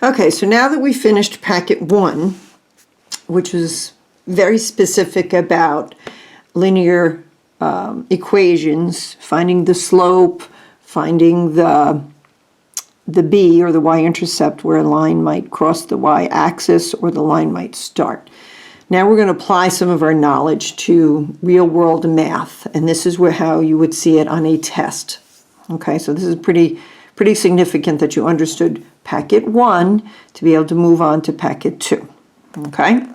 Okay, so now that we finished packet 1, which was very specific about linear equations, finding the slope, finding the b or the y-intercept where a line might cross the y-axis or the line might start. Now we're going to apply some of our knowledge to real-world math, and this is how you would see it on a test. Okay, so this is pretty significant that you understood packet 1 to be able to move on to packet 2. Okay,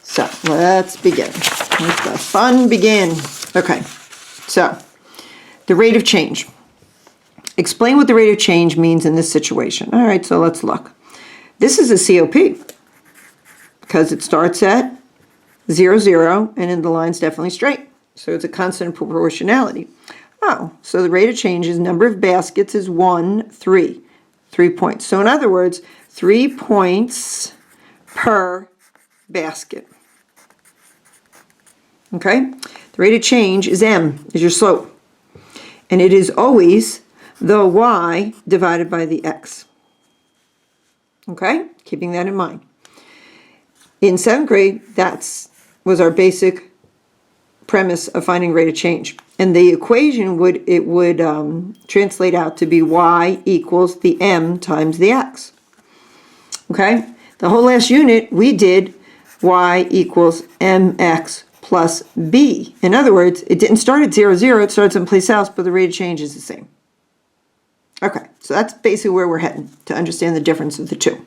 so let's begin. Let the fun begin. Okay, so the rate of change. Explain what the rate of change means in this situation. All right, so let's look. This is a COP because it starts at 0, 0, and then the line's definitely straight. So it's a constant proportionality. Oh, so the rate of change is number of baskets is 1, 3. 3 points. So in other words, 3 points per basket. Okay? The rate of change is m, is your slope. And it is always the y divided by the x. Okay? Keeping that in mind. In 7th grade, that was our basic premise of finding rate of change. And the equation would translate out to be y equals the m times the x. Okay? The whole last unit, we did y equals mx plus b. In other words, it didn't start at 0, 0, it starts someplace else, but the rate of change is the same. Okay, so that's basically where we're heading to understand the difference of the two.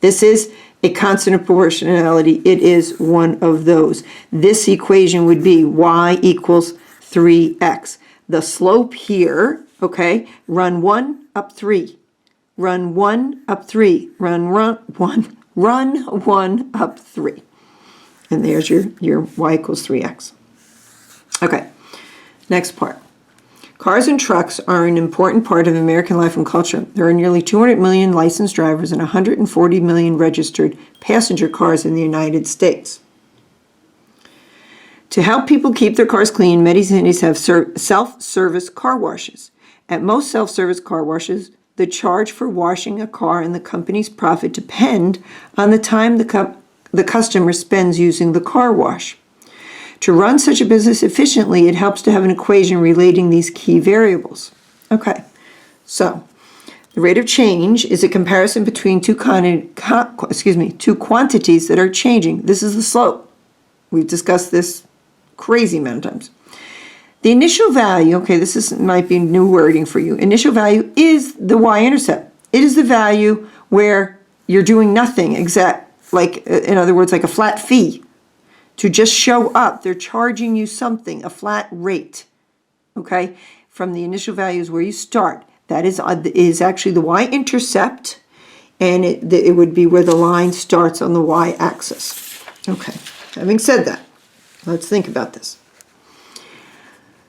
This is a constant of proportionality. It is one of those. This equation would be y equals 3x. The slope here, okay, run 1 up 3. Run 1 up 3. Run 1 up 3. And there's your y equals 3x. Okay, next part. Cars and trucks are an important part of American life and culture. There are nearly 200 million licensed drivers and 140 million registered passenger cars in the United States. To help people keep their cars clean, many cities have self-service car washes. At most self-service car washes, the charge for washing a car and the company's profit depend on the time the customer spends using the car wash. To run such a business efficiently, it helps to have an equation relating these key variables. Okay, so the rate of change is a comparison between two quantities that are changing. This is the slope. We've discussed this crazy amount of times. The initial value, okay, might be new wording for you. Initial value is the y-intercept. It is the value where you're doing nothing in other words, like a flat fee. To just show up, they're charging you something, a flat rate, okay? From the initial values where you start. That is actually the y-intercept, and it would be where the line starts on the y-axis. Okay, having said that, let's think about this.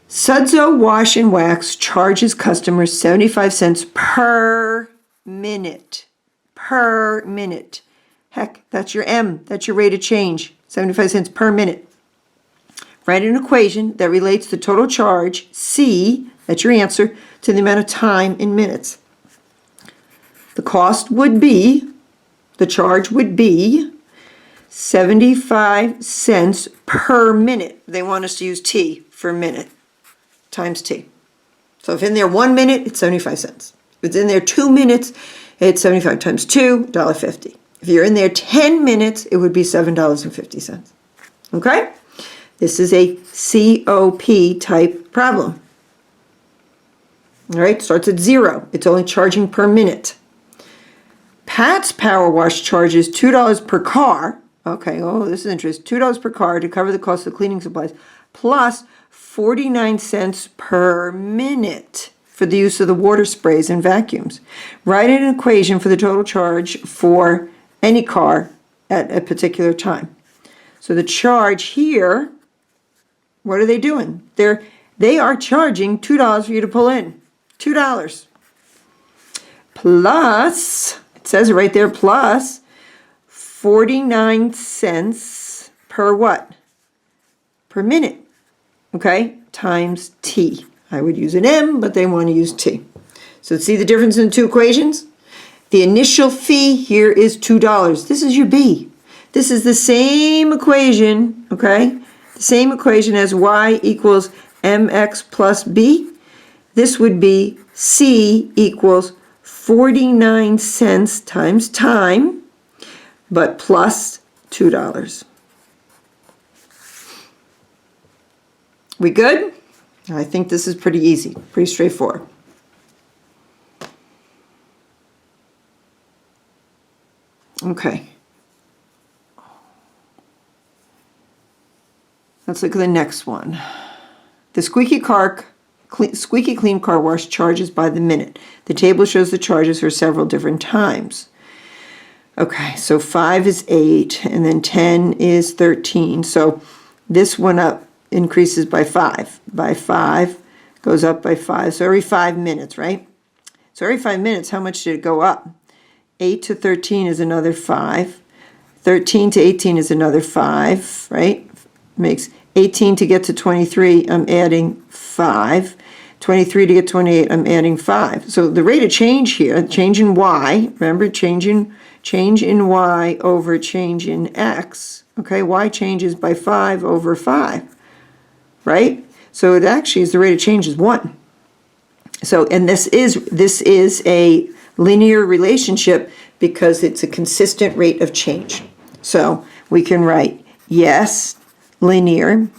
Sudzo Wash and Wax charges customers 75 cents per minute. Per minute. Heck, that's your M. That's your rate of change. 75 cents per minute. Write an equation that relates the total charge, C, that's your answer, to the amount of time in minutes. The charge would be 75 cents per minute. They want us to use T for minute, times T. So if in there 1 minute, it's 75 cents. If it's in there 2 minutes, it's 75 times 2, $1.50. If you're in there 10 minutes, it would be $7.50. Okay? This is a COP type problem. All right, starts at 0. It's only charging per minute. Pat's Power Wash charges $2 per car. Okay, oh, this is interesting. $2 per car to cover the cost of cleaning supplies, plus 49 cents per minute for the use of the water sprays and vacuums. Write an equation for the total charge for any car at a particular time. So the charge here, what are they doing? They are charging $2 for you to pull in. $2. Plus, it says it right there, plus 49 cents per what? Per minute. Okay? Times T. I would use an M, but they want to use T. So see the difference in the two equations? The initial fee here is $2. This is your B. This is the same equation, okay? The same equation as y equals mx plus b. This would be C equals 49 cents times time, but plus $2. We good? I think this is pretty easy, pretty straightforward. Okay. Let's look at the next one. The squeaky clean car wash charges by the minute. The table shows the charges for several different times. Okay, so 5 is 8, and then 10 is 13. So this one increases by 5. By 5, goes up by 5. So every 5 minutes, right? So every 5 minutes, how much did it go up? 8 to 13 is another 5. 13 to 18 is another 5, right? Makes 18 to get to 23, I'm adding 5. 23 to get 28, I'm adding 5. So the rate of change here, change in y, remember change in y over change in x, okay? Y changes by 5 over 5, right? So it actually is the rate of change is 1. So, and this is a linear relationship because it's a consistent rate of change. So we can write, yes, linear,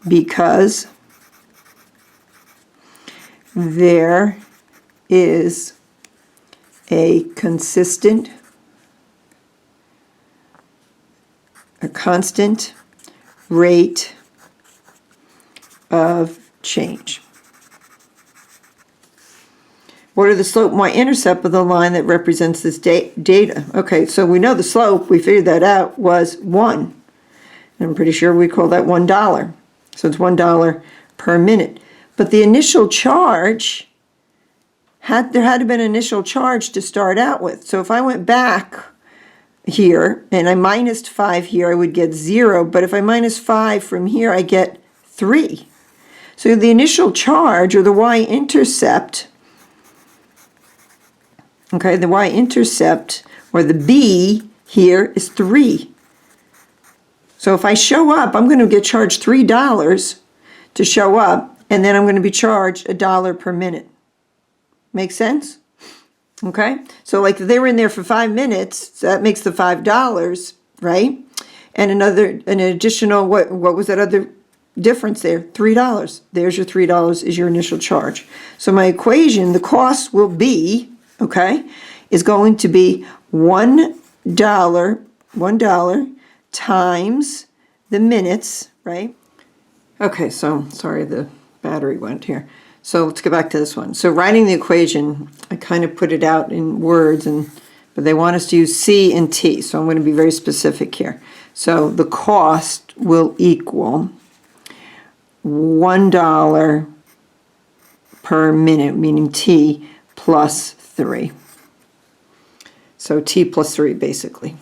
because there is a constant rate of change. What are the slope and y-intercept of the line that represents this data? Okay, so we know the slope, we figured that out, was 1. I'm pretty sure we call that $1. So it's $1 per minute. But the initial charge, there had to have been an initial charge to start out with. So if I went back here and I minused 5 here, I would get 0. But if I minus 5 from here, I get 3. So the initial charge, or the y-intercept, okay, the y-intercept, or the b here, is 3. So if I show up, I'm going to get charged $3 to show up, and then I'm going to be charged $1 per minute. Make sense? Okay? So like if they were in there for 5 minutes, so that makes the $5, right? And an additional, what was that other difference there? $3. There's your $3 is your initial charge. So my equation, the cost will be, okay, is going to be $1 times the minutes, right? Okay, so sorry the battery went here. So let's go back to this one. So writing the equation, I kind of put it out in words, but they want us to use C and T, so I'm going to be very specific here. So the cost will equal $1 per minute, meaning T plus 3. So T plus 3, basically.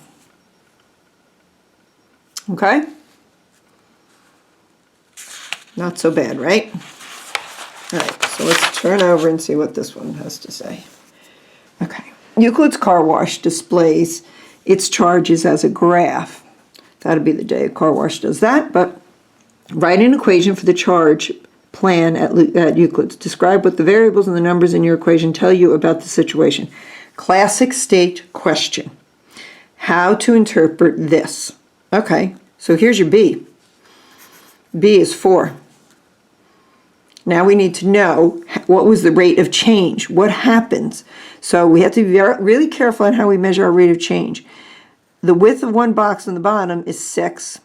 Okay? Not so bad, right? All right, so let's turn over and see what this one has to say. Okay. Euclid's Car Wash displays its charges as a graph. That'll be the day a car wash does that, but write an equation for the charge plan at Euclid's. Describe what the variables and the numbers in your equation tell you about the situation. Classic state question. How to interpret this? Okay, so here's your B. B is 4. Now we need to know what was the rate of change. What happens? So we have to be really careful on how we measure our rate of change. The width of one box on the bottom is 6.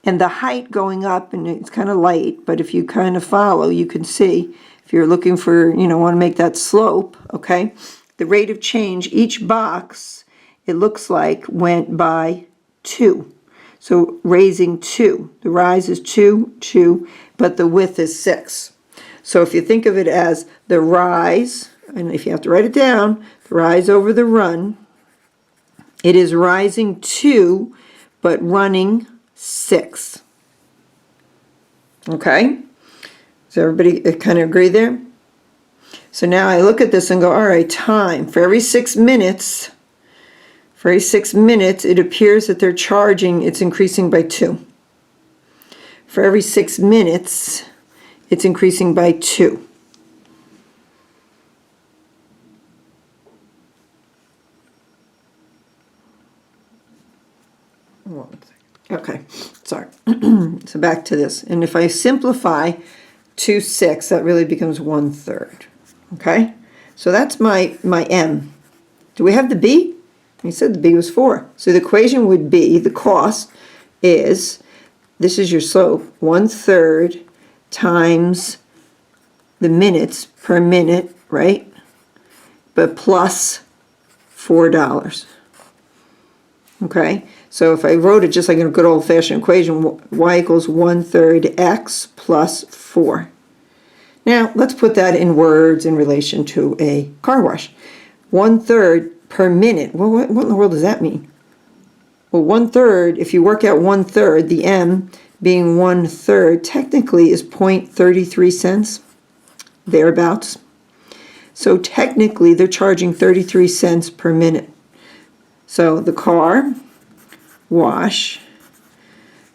And the height going up, and it's kind of light, but if you kind of follow, you can see, if you're looking for, want to make that slope, okay, the rate of change, each box, it looks like, went by 2. So raising 2. The rise is 2, 2, but the width is 6. So if you think of it as the rise, and if you have to write it down, the rise over the run, it is rising 2, but running 6. Okay? Does everybody kind of agree there? So now I look at this and go, all right, time. For every 6 minutes, it appears that they're charging, it's increasing by 2. For every 6 minutes, it's increasing by 2. Okay, sorry. So back to this. And if I simplify 2 6, that really becomes 1/3. Okay? So that's my M. Do we have the B? He said the B was 4. So the equation would be, the cost is, this is your slope, 1/3 times the minutes per minute, right? But plus $4. Okay? So if I wrote it just like in a good old-fashioned equation, y equals 1/3 x plus 4. Now, let's put that in words in relation to a car wash. 1/3 per minute. Well, what in the world does that mean? Well, 1/3, if you work out 1/3, the M being 1/3, technically is 0.33 cents, thereabouts. So technically, they're charging 33 cents per minute. So the car wash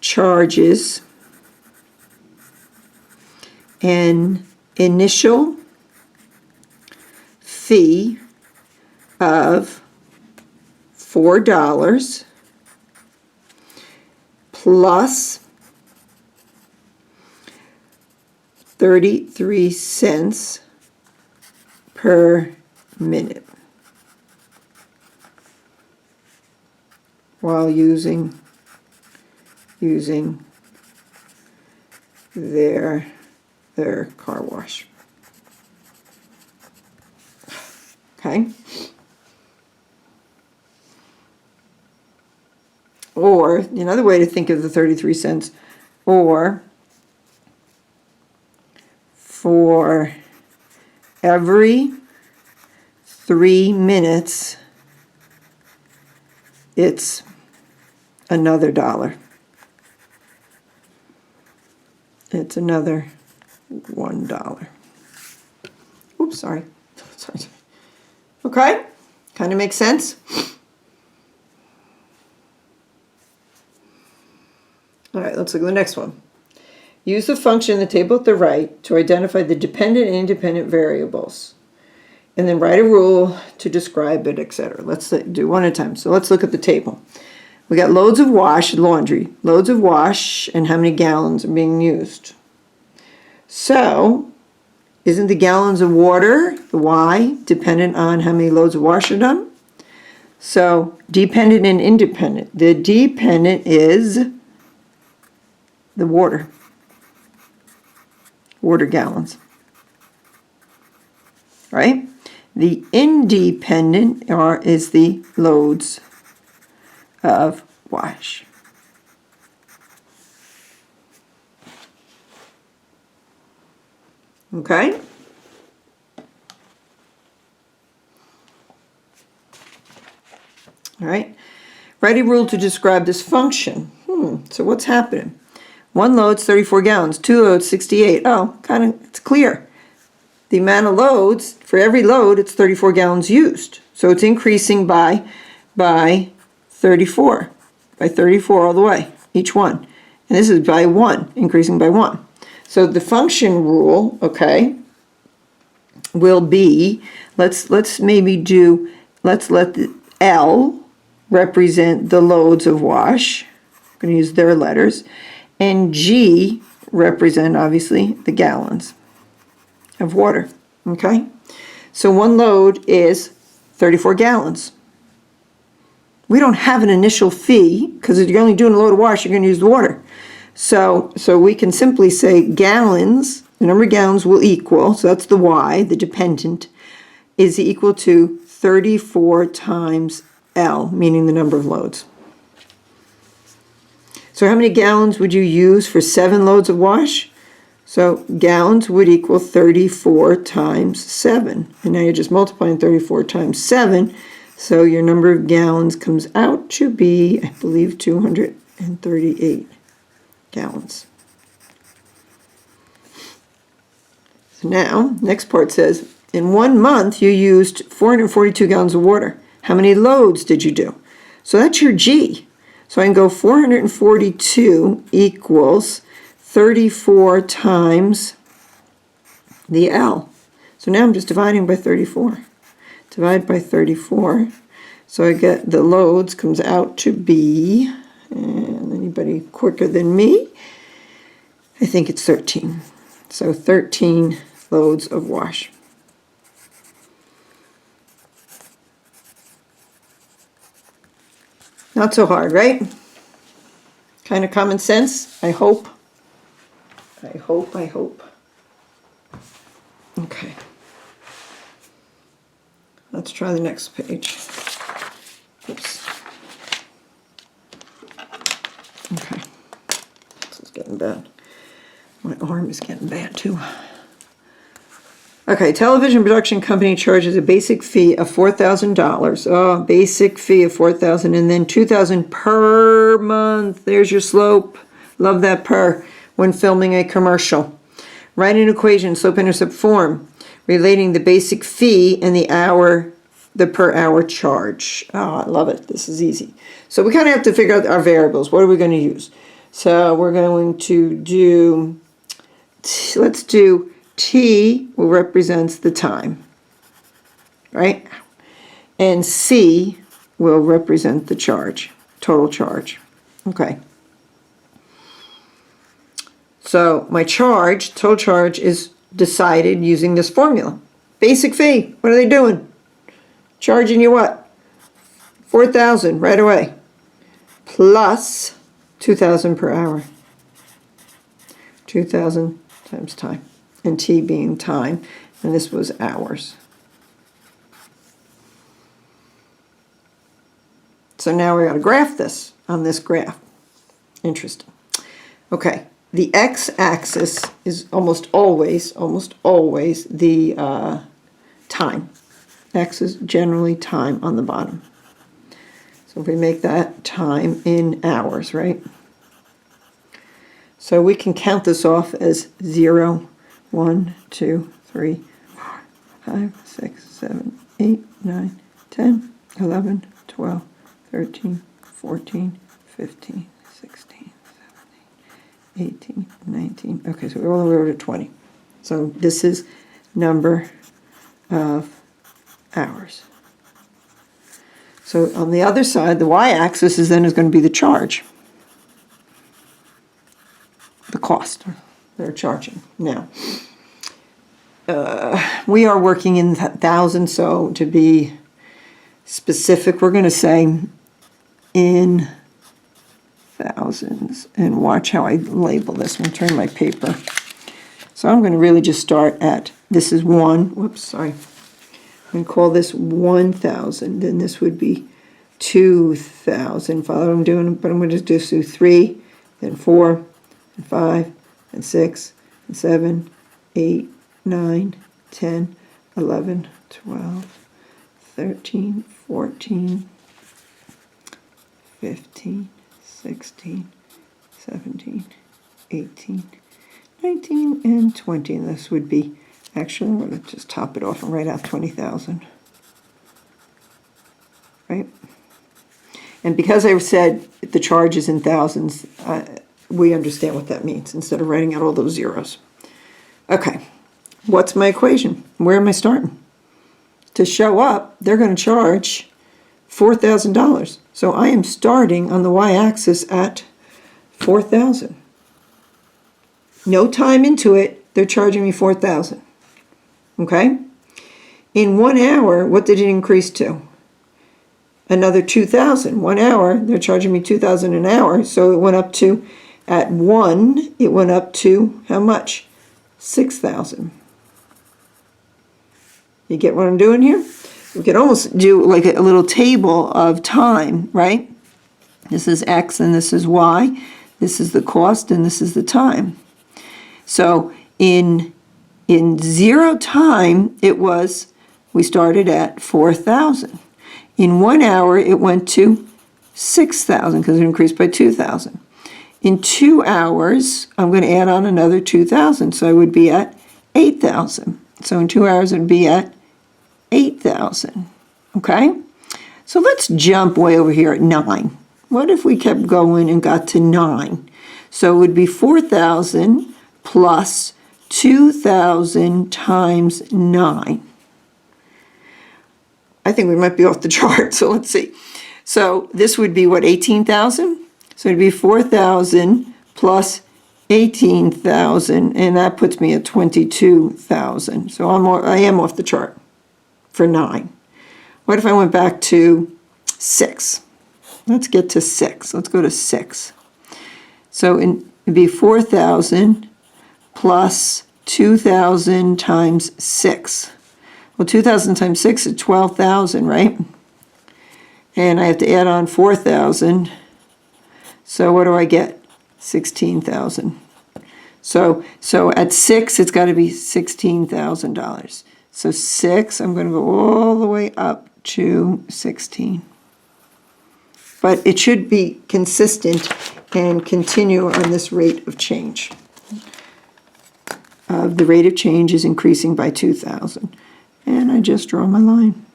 charges an initial fee of $4 plus 33 cents per minute while using their car wash. Okay? Or another way to think of the 33 cents, or for every 3 minutes, it's another $1. It's another $1. Oops, sorry. Okay? Kind of makes sense? All right, let's look at the next one. Use the function in the table at the right to identify the dependent and independent variables. And then write a rule to describe it, etc. Let's do one at a time. So let's look at the table. We got loads of wash, laundry. Loads of wash and how many gallons are being used. So, isn't the gallons of water, the Y, dependent on how many loads of wash are done? So, dependent and independent. The dependent is the water gallons, right? The independent is the loads of wash. Okay? All right. Write a rule to describe this function. So what's happening? 1 load's 34 gallons, 2 loads 68. Oh, it's clear. The amount of loads, for every load, it's 34 gallons used. So it's increasing by 34. By 34 all the way, each one. And this is by 1, increasing by 1. So the function rule, okay, will be, let's let the L represent the loads of wash. I'm going to use their letters. And G represent, obviously, the gallons of water, okay? So 1 load is 34 gallons. We don't have an initial fee, because if you're only doing a load of wash, you're going to use the water. So we can simply say gallons, the number of gallons will equal, so that's the Y, the dependent, is equal to 34 times L, meaning the number of loads. So how many gallons would you use for 7 loads of wash? So gallons would equal 34 times 7. And now you're just multiplying 34 times 7. So your number of gallons comes out to be, I believe, 238 gallons. So now, next part says, In 1 month, you used 442 gallons of water. How many loads did you do? So that's your G. So I can go 442 equals 34 times the L. So now I'm just dividing by 34. Divide by 34. So I get the loads comes out to be, and anybody quicker than me, I think it's 13. So 13 loads of wash. Not so hard, right? Kind of common sense, I hope. I hope. Okay. Let's try the next page. Oops. Okay. This is getting bad. My arm is getting bad too. Okay, television production company charges a basic fee of $4,000. Oh, basic fee of $4,000 and then $2,000 per month. There's your slope. Love that per when filming a commercial. Write an equation, slope-intercept form, relating the basic fee and the per hour charge. Oh, I love it. This is easy. So we kind of have to figure out our variables. What are we going to use? So we're going to do, let's do T will represents the time, right? And C will represent the charge, total charge. Okay. So my charge, total charge, is decided using this formula. Basic fee, what are they doing? Charging you what? $4,000 right away. Plus $2,000 per hour. 2,000 times time. And T being time, and this was hours. So now we got to graph this on this graph. Interesting. Okay, the x-axis is almost always the time. X is generally time on the bottom. So if we make that time in hours, right? So we can count this off as 0, 1, 2, 3, 4, 5, 6, 7, 8, 9, 10, 11, 12, 13, 14, 15, 16, 17, 18, 19. Okay, so we're all the way over to 20. So this is number of hours. So on the other side, the y-axis is going to be the charge, the cost they're charging. Now, we are working in thousands, so to be specific, we're going to say in thousands. And watch how I label this. I'm going to turn my paper. So I'm going to really just start at, this is 1, whoops, sorry. I'm going to call this 1,000, and this would be 2,000. Follow what I'm doing, but I'm going to just do 3, then 4, and 5, and 6, and 7, 8, 9, 10, 11, 12, 13, 14, 15, 16, 17, 18, 19, and 20. And this would be, actually, I'm going to just top it off and write out 20,000. Right? And because I said the charge is in thousands, we understand what that means instead of writing out all those zeros. Okay, what's my equation? Where am I starting? To show up, they're going to charge $4,000. So I am starting on the y-axis at 4,000. No time into it, they're charging me 4,000. Okay? In 1 hour, what did it increase to? Another 2,000. 1 hour, they're charging me 2,000 an hour, so it went up to, at 1, it went up to how much? 6,000. You get what I'm doing here? We could almost do like a little table of time, right? This is X and this is Y. This is the cost and this is the time. So in 0 time, it was, we started at 4,000. In 1 hour, it went to 6,000 because it increased by 2,000. In 2 hours, I'm going to add on another 2,000, so I would be at 8,000. So in 2 hours, it would be at 8,000. Okay? So let's jump way over here at 9. What if we kept going and got to 9? So it would be 4,000 plus 2,000 times 9. I think we might be off the chart, so let's see. So this would be, what, 18,000? So it'd be 4,000 plus 18,000, and that puts me at 22,000. So I am off the chart for 9. What if I went back to 6? Let's get to 6. Let's go to 6. So it'd be 4,000 plus 2,000 times 6. Well, 2,000 times 6 is 12,000, right? And I have to add on 4,000. So what do I get? 16,000. So at 6, it's got to be $16,000. So 6, I'm going to go all the way up to 16. But it should be consistent and continue on this rate of change. The rate of change is increasing by 2,000. And I just draw my line.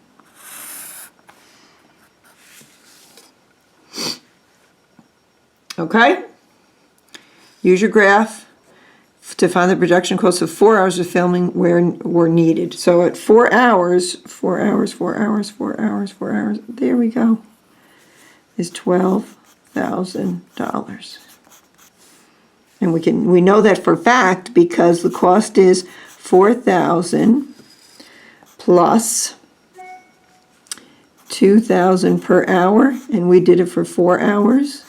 Okay? Use your graph to find the production costs of 4 hours of filming where were needed. So at 4 hours, there we go, is $12,000. And we know that for a fact because the cost is 4,000 plus 2,000 per hour, and we did it for 4 hours.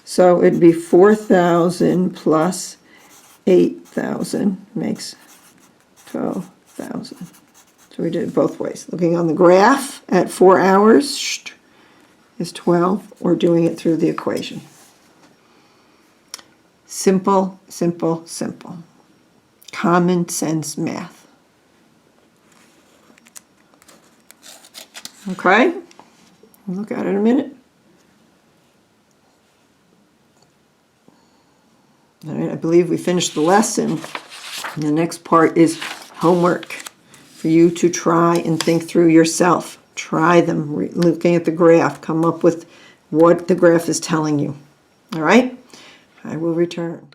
So it'd be 4,000 plus 8,000 makes 12,000. So we did it both ways. Looking on the graph at 4 hours is 12, or doing it through the equation. Simple, simple, simple. Common sense math. Okay? We'll look at it in a minute. All right, I believe we finished the lesson. And the next part is homework for you to try and think through yourself. Try them, looking at the graph, come up with what the graph is telling you. All right? I will return.